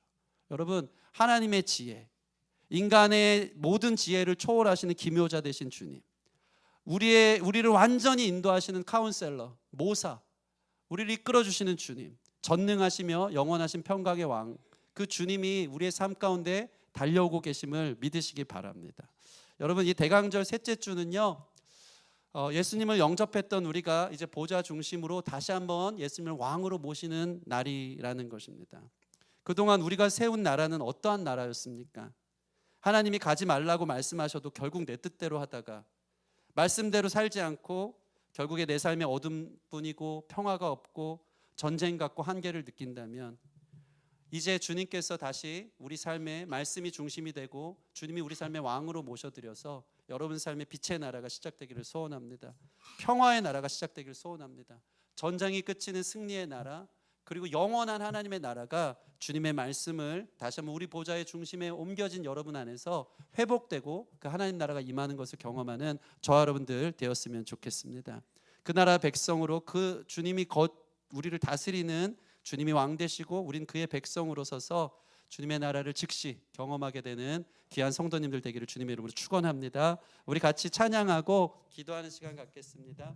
여러분 하나님의 지혜, 인간의 모든 지혜를 초월하시는 기묘자 되신 주님, 우리를 완전히 인도하시는 카운셀러, 모사, 우리를 이끌어주시는 주님, 전능하시며 영원하신 평강의 왕, 그 주님이 우리의 삶 가운데 달려오고 계심을 믿으시기 바랍니다. 여러분 이 대강절 셋째 주는요 예수님을 영접했던 우리가 이제 보좌 중심으로 다시 한번 예수님을 왕으로 모시는 날이라는 것입니다. 그동안 우리가 세운 나라는 어떠한 나라였습니까? 하나님이 가지 말라고 말씀하셔도 결국 내 뜻대로 하다가 말씀대로 살지 않고 결국에 내 삶에 어둠뿐이고 평화가 없고 전쟁 같고 한계를 느낀다면 이제 주님께서 다시 우리 삶에 말씀이 중심이 되고 주님이 우리 삶의 왕으로 모셔드려서 여러분 삶의 빛의 나라가 시작되기를 소원합니다. 평화의 나라가 시작되기를 소원합니다. 전쟁이 끝이는 승리의 나라, 그리고 영원한 하나님의 나라가 주님의 말씀을 다시 한번 우리 보좌의 중심에 옮겨진 여러분 안에서 회복되고 그 하나님 나라가 임하는 것을 경험하는 저와 여러분들 되었으면 좋겠습니다. 그 나라 백성으로 그 주님이 우리를 다스리는 주님이 왕 되시고 우린 그의 백성으로 서서 주님의 나라를 즉시 경험하게 되는 귀한 성도님들 되기를 주님의 이름으로 축원합니다. 우리 같이 찬양하고 기도하는 시간 갖겠습니다.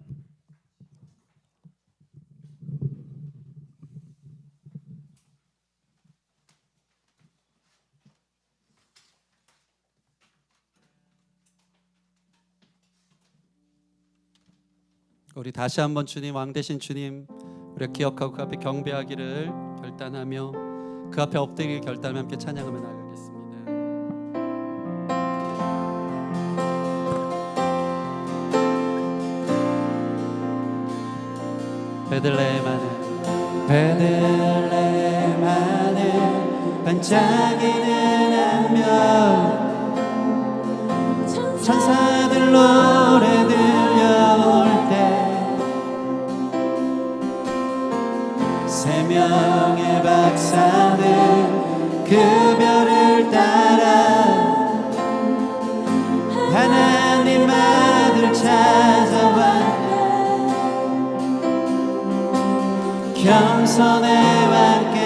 우리 다시 한번 주님 왕 되신 주님 우리가 기억하고 그 앞에 경배하기를 결단하며 그 앞에 엎드리기를 결단하며 함께 찬양하며 나아가겠습니다. 베들레헴 하늘 반짝이는 안면 천사들 노래 들려올 때 세 명의 박사들 그 별을 따라 하나님 아들 찾아왔네. 겸손의 왕께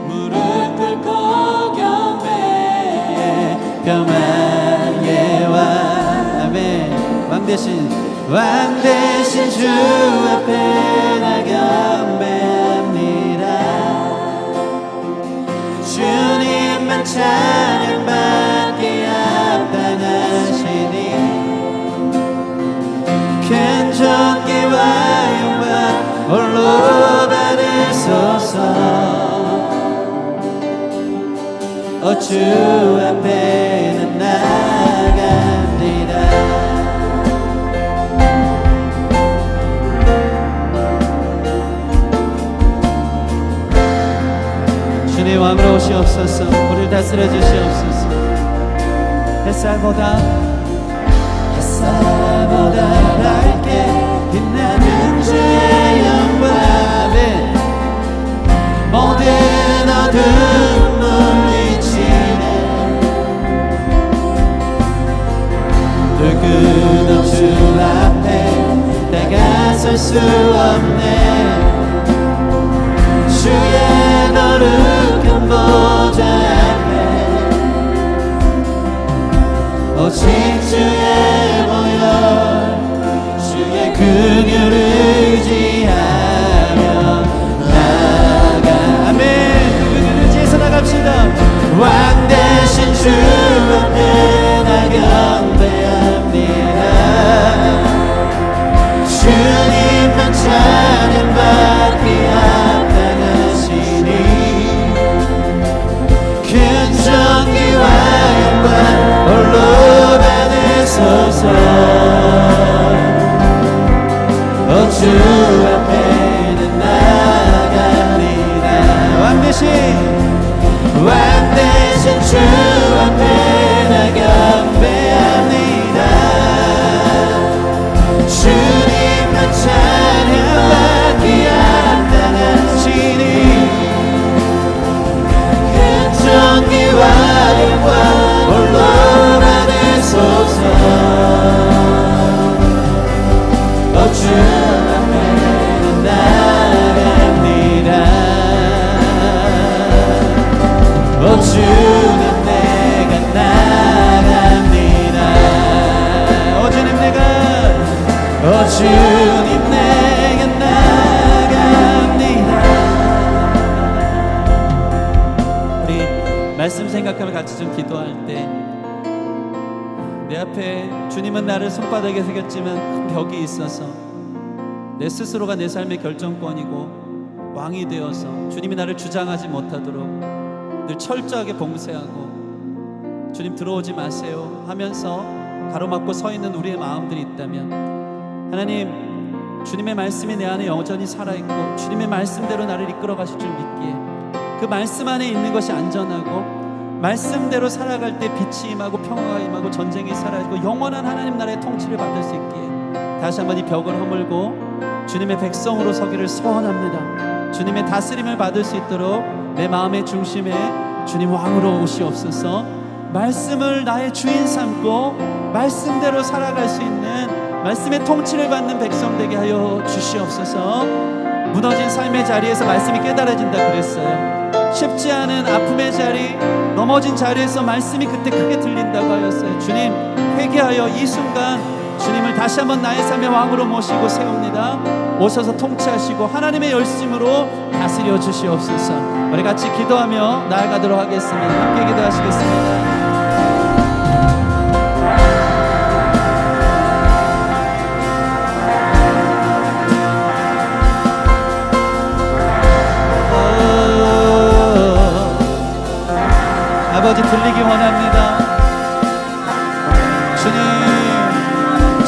무릎 꿇고 경배해 평화의 왕. 아멘. 왕 대신 주 앞에 나 경배합니다. 주님만 찬양받기에 합당하시니 큰 존귀와 영광 홀로 받으소서. 주 앞에는 나갑니다. 주님 왕으로 오시옵소서. 우리를 다스려 주시옵소서. 햇살보다 밝게 빛나는 주의 영광. 모든 어둠 물리 설 수 없네. 주의 거룩한 보좌 앞에 오직 주의 보혈 주의 긍휼을 의지하며 나아가. 아멘. 그 긍휼을 의지해서 나갑시다. 왕 대신 주 앞에 나 경배합니다. 주님만 찬양받기 합당하시니 큰 존귀와 영광 홀로 받으소서. 주 앞에는 나갑니다. 왕 대신 주 앞에 나 경배합니다. 주님만 찬양받기 합당하시니 큰 존귀와 영광 홀로 받으소서. 주 앞에는 나갑니다. 주님 내가 나갑니다. 주님 내가 주님 내가 나갑니다. 우리 말씀 생각하며 같이 좀 기도할 때 내 앞에 주님은 나를 손바닥에 새겼지만 큰 벽이 있어서 내 스스로가 내 삶의 결정권이고 왕이 되어서 주님이 나를 주장하지 못하도록 늘 철저하게 봉쇄하고 주님 들어오지 마세요 하면서 가로막고 서 있는 우리의 마음들이 있다면 하나님 주님의 말씀이 내 안에 여전히 살아있고 주님의 말씀대로 나를 이끌어 가실 줄 믿기에 그 말씀 안에 있는 것이 안전하고 말씀대로 살아갈 때 빛이 임하고 평화가 임하고 전쟁이 사라지고 영원한 하나님 나라의 통치를 받을 수 있기에 다시 한번 이 벽을 허물고 주님의 백성으로 서기를 소원합니다. 주님의 다스림을 받을 수 있도록 내 마음의 중심에 주님 왕으로 오시옵소서. 말씀을 나의 주인 삼고 말씀대로 살아갈 수 있는 말씀의 통치를 받는 백성 되게 하여 주시옵소서. 무너진 삶의 자리에서 말씀이 깨달아진다 그랬어요. 쉽지 않은 아픔의 자리, 넘어진 자리에서 말씀이 그때 크게 들린다고 하였어요. 주님 회개하여 이 순간 주님을 다시 한번 나의 삶의 왕으로 모시고 세웁니다. 오셔서 통치하시고 하나님의 열심으로 다스려 주시옵소서. 우리 같이 기도하며 나아가도록 하겠습니다. 함께 기도하시겠습니다. 아버지 들리기 원합니다.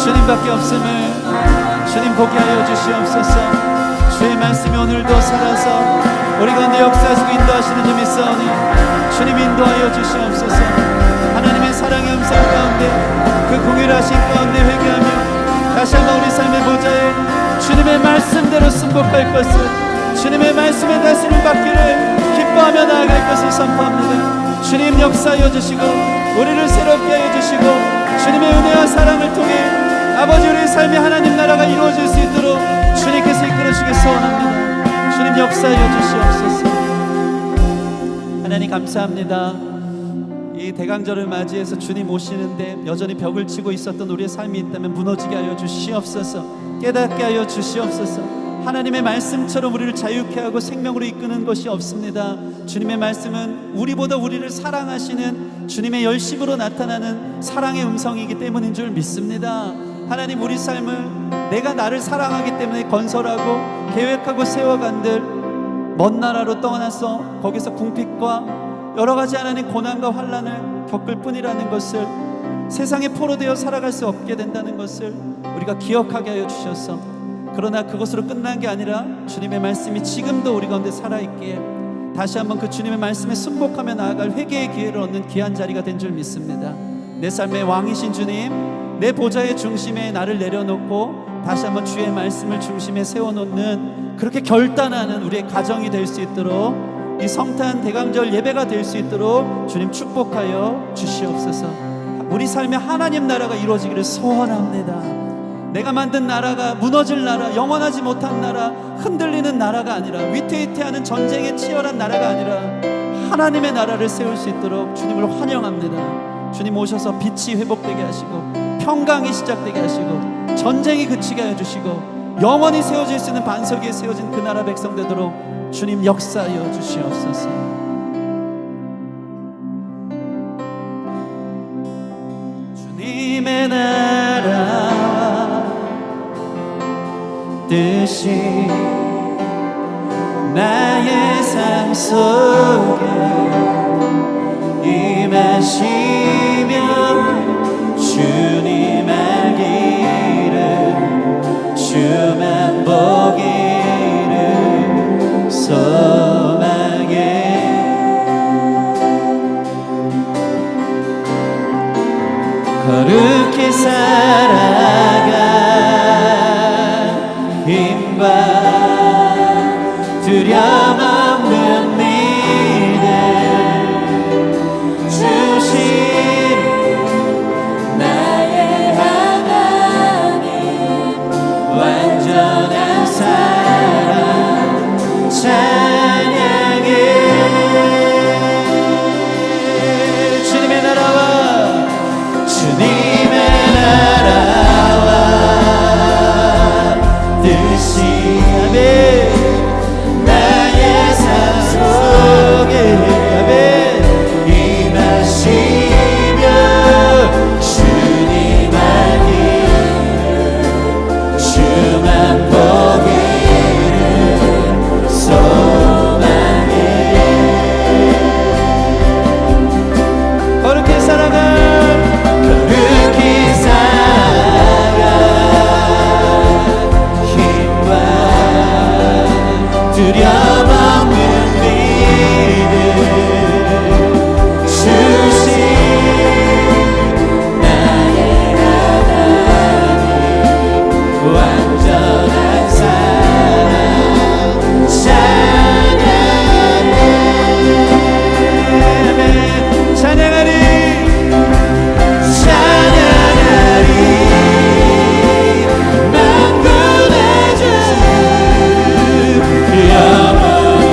주님밖에 없음을 주님 보게 하여 주시옵소서. 주의 말씀이 오늘도 살아서 우리 가운데 역사하시고 인도하시는 줄 믿사오니 주님 인도하여 주시옵소서. 하나님의 사랑의 음성 가운데 그 공유하신 가운데 회개하며 다시 한번 우리 삶의 보좌에 주님의 말씀대로 승복할 것을 주님의 말씀에 다스림 받기를 기뻐하며 나아갈 것을 선포합니다. 주님 역사하여 주시고 우리를 새롭게 하여 주시고 주님의 은혜와 사랑을 통해 아버지 우리의 삶이 하나님 나라가 이루어질 수 있도록 주님께서 이끌어 주시기 소원합니다. 주님 역사하여 주시옵소서. 하나님 감사합니다. 이 대강절을 맞이해서 주님 오시는데 여전히 벽을 치고 있었던 우리의 삶이 있다면 무너지게 하여 주시옵소서. 깨닫게 하여 주시옵소서. 하나님의 말씀처럼 우리를 자유케 하고 생명으로 이끄는 것이 없습니다. 주님의 말씀은 우리보다 우리를 사랑하시는 주님의 열심으로 나타나는 사랑의 음성이기 때문인 줄 믿습니다. 하나님 우리 삶을 내가 나를 사랑하기 때문에 건설하고 계획하고 세워간들 먼 나라로 떠나서 거기서 궁핍과 여러 가지 하나님 고난과 환난을 겪을 뿐이라는 것을 세상에 포로되어 살아갈 수 없게 된다는 것을 우리가 기억하게 하여 주셔서 그러나 그것으로 끝난 게 아니라 주님의 말씀이 지금도 우리 가운데 살아있기에 다시 한번 그 주님의 말씀에 순복하며 나아갈 회개의 기회를 얻는 귀한 자리가 된 줄 믿습니다. 내 삶의 왕이신 주님, 내 보좌의 중심에 나를 내려놓고 다시 한번 주의 말씀을 중심에 세워놓는 그렇게 결단하는 우리의 가정이 될 수 있도록 이 성탄 대강절 예배가 될 수 있도록 주님 축복하여 주시옵소서. 우리 삶에 하나님 나라가 이루어지기를 소원합니다. 내가 만든 나라가 무너질 나라, 영원하지 못한 나라, 흔들리는 나라가 아니라, 위태위태하는 전쟁에 치열한 나라가 아니라 하나님의 나라를 세울 수 있도록 주님을 환영합니다. 주님 오셔서 빛이 회복되게 하시고 평강이 시작되게 하시고 전쟁이 그치게 해주시고 영원히 세워질 수 있는 반석 위에 세워진 그 나라 백성 되도록 주님 역사하여 주시옵소서. 주님의 나라와 뜻이 나의 삶 속에 임하시면 주님 알기를 주만 보기를 소망해 거룩히 살아가 힘과 두려움 없는 믿음 주신 나의 하나님 완전한 사랑 찬양해 주님의 나라와 주님의 나라와 뜻이 나의 삶 속에 임하시며 주님 알기를 주만 보기를 소망해 거룩히 살아가 거룩히 살아가 힘과 두려움 없는 믿음 주신 나의 하나님 완전한 사랑 찬양해 찬양하리 찬양하리 만군의 주 영원히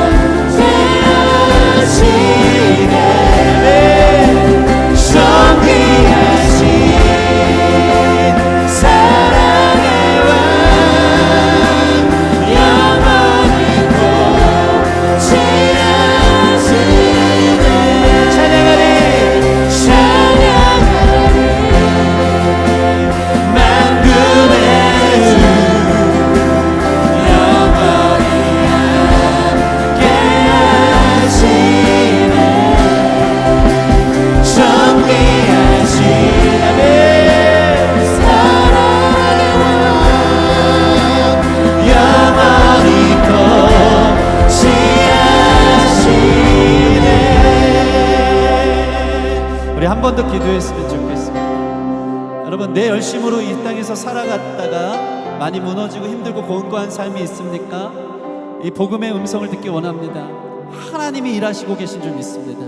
영생하시네 존귀하신 사랑의 왕 영원히 고치하시네 찬양하리 찬양하리 만군의 주 영원히 함께하시네 존귀하시네 사랑의 왕 영원히 고치하시네 우리 한 번 더 기도했으면 좋겠습니다. 여러분 내 열심으로 이 땅에서 살아갔다가 많이 무너지고 힘들고 고운고한 삶이 있습니까? 이 복음의 음성을 듣기 원합니다. 하나님이 일하시고 계신 줄 믿습니다.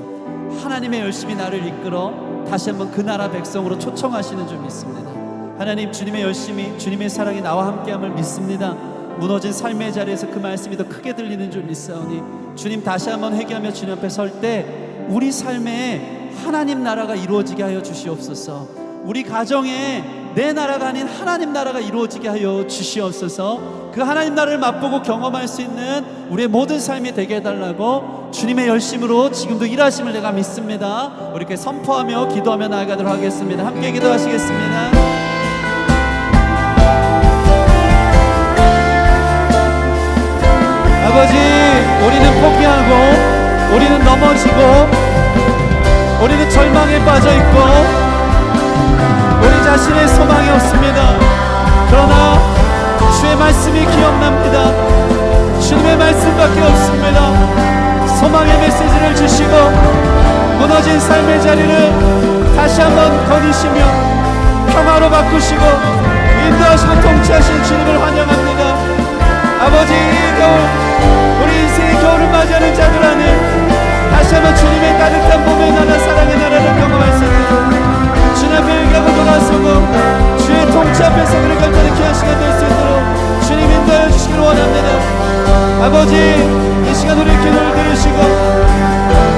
하나님의 열심히 나를 이끌어 다시 한번 그 나라 백성으로 초청하시는 줄 믿습니다. 하나님 주님의 열심히 주님의 사랑이 나와 함께함을 믿습니다. 무너진 삶의 자리에서 그 말씀이 더 크게 들리는 줄 믿사오니 주님 다시 한번 회개하며 주님 앞에 설 때 우리 삶에 하나님 나라가 이루어지게 하여 주시옵소서. 우리 가정에 내 나라가 아닌 하나님 나라가 이루어지게 하여 주시옵소서. 그 하나님 나라를 맛보고 경험할 수 있는 우리의 모든 삶이 되게 해달라고 주님의 열심으로 지금도 일하심을 내가 믿습니다. 우리 이렇게 선포하며 기도하며 나아가도록 하겠습니다. 함께 기도하시겠습니다. 아버지 우리는 포기하고 우리는 넘어지고 우리는 절망에 빠져있고 우리 자신의 소망이 없습니다. 그러나 주의 말씀이 기억납니다. 주님의 말씀밖에 없습니다. 소망의 메시지를 주시고 무너진 삶의 자리를 다시 한번 거니시며 평화로 바꾸시고 인도하시고 통치하신 주님을 환영합니다. 아버지 이 겨울 우리 인생의 겨울을 맞이하는 자들 안에 다시 한번 주님의 따뜻한 봄의 나라 사랑의 나라를 경험할 수 있는 주님 앞에 얘기하고 돌아서고 주의 통치 아버지, 이 시간 우리 기도를 들으시고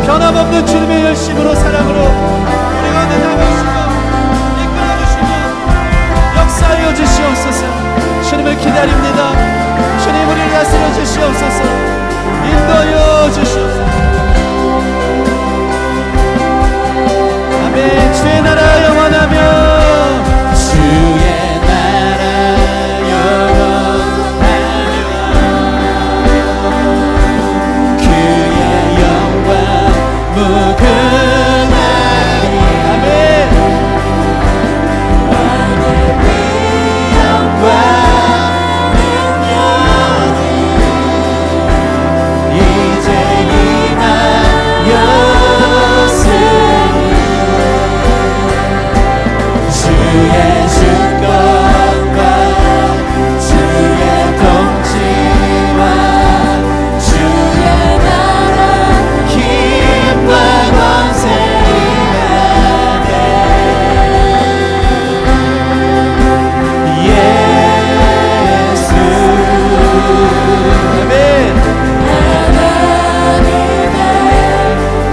변함없는 주님의 열심으로 사랑으로 우리 가운데 다가오시고 이끌어주시고 역사하여 주시옵소서. 주님을 기다립니다. 주님 우리를 다스려 주시옵소서. 인도하여 주시옵소서. 아멘. 주의 나라 영원하며 주의 나라 영원하며 그의 영광 무궁하리. 아멘. 왕의 영광 이제 임하였으니 주의 주권과 주의 통치와 주의 나라 힘과 권세 임하네. 예수 아멘. 하나님의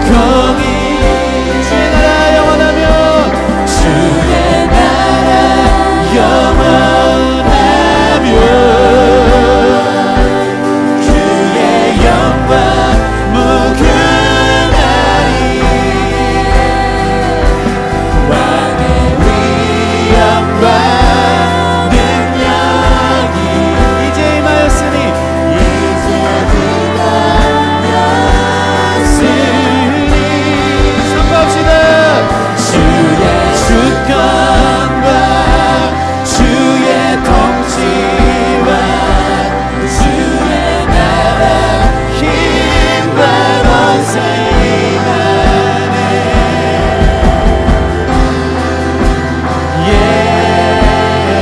공의 주의 나라 영원하며 주의 나라 영원하며 그의 영광 무궁하리. 왕의 위엄과 능력이 이제 임하였으니 이제 임하였으니 선포합시다. 주의 주권과 주의 통치와 주의 나라 힘과 권세 임하네.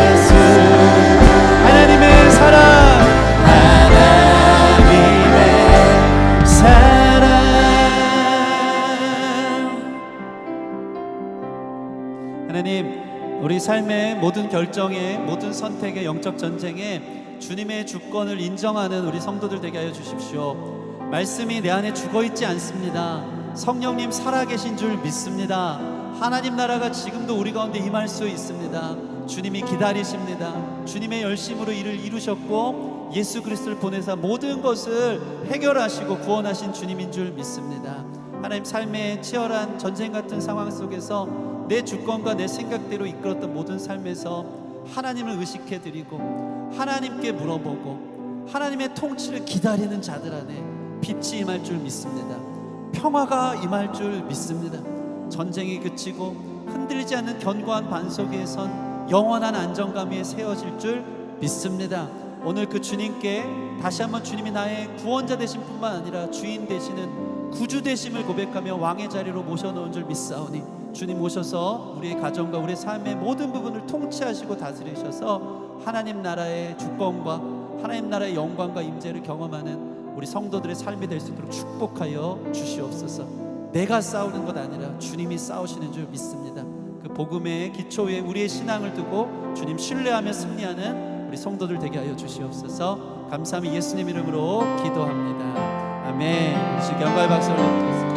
예수 하나님의 사랑 하나님의 사랑. 하나님, 우리 삶의 모든 결정에 모든 선택의 영적 전쟁에 주님의 주권을 인정하는 우리 성도들 되게 하여 주십시오. 말씀이 내 안에 죽어있지 않습니다. 성령님 살아계신 줄 믿습니다. 하나님 나라가 지금도 우리 가운데 임할 수 있습니다. 주님이 기다리십니다. 주님의 열심으로 일을 이루셨고 예수 그리스도를 보내사 모든 것을 해결하시고 구원하신 주님인 줄 믿습니다. 하나님, 삶의 치열한 전쟁 같은 상황 속에서 내 주권과 내 생각대로 이끌었던 모든 삶에서 하나님을 의식해드리고 하나님께 물어보고 하나님의 통치를 기다리는 자들 안에 빛이 임할 줄 믿습니다. 평화가 임할 줄 믿습니다. 전쟁이 그치고 흔들리지 않는 견고한 반석 위에 선 영원한 안정감 위에 세워질 줄 믿습니다. 오늘 그 주님께 다시 한번 주님이 나의 구원자 되신 뿐만 아니라 주인 되시는 구주 되심을 고백하며 왕의 자리로 모셔놓은 줄 믿사오니 주님 오셔서 우리의 가정과 우리의 삶의 모든 부분을 통치하시고 다스리셔서 하나님 나라의 주권과 하나님 나라의 영광과 임재를 경험하는 우리 성도들의 삶이 될 수 있도록 축복하여 주시옵소서. 내가 싸우는 것 아니라 주님이 싸우시는 줄 믿습니다. 그 복음의 기초에 우리의 신앙을 두고 주님 신뢰하며 승리하는 우리 성도들 되게 하여 주시옵소서. 감사함이 예수님 이름으로 기도합니다. 아멘. 우리 영광의 박수를 드리겠습니다.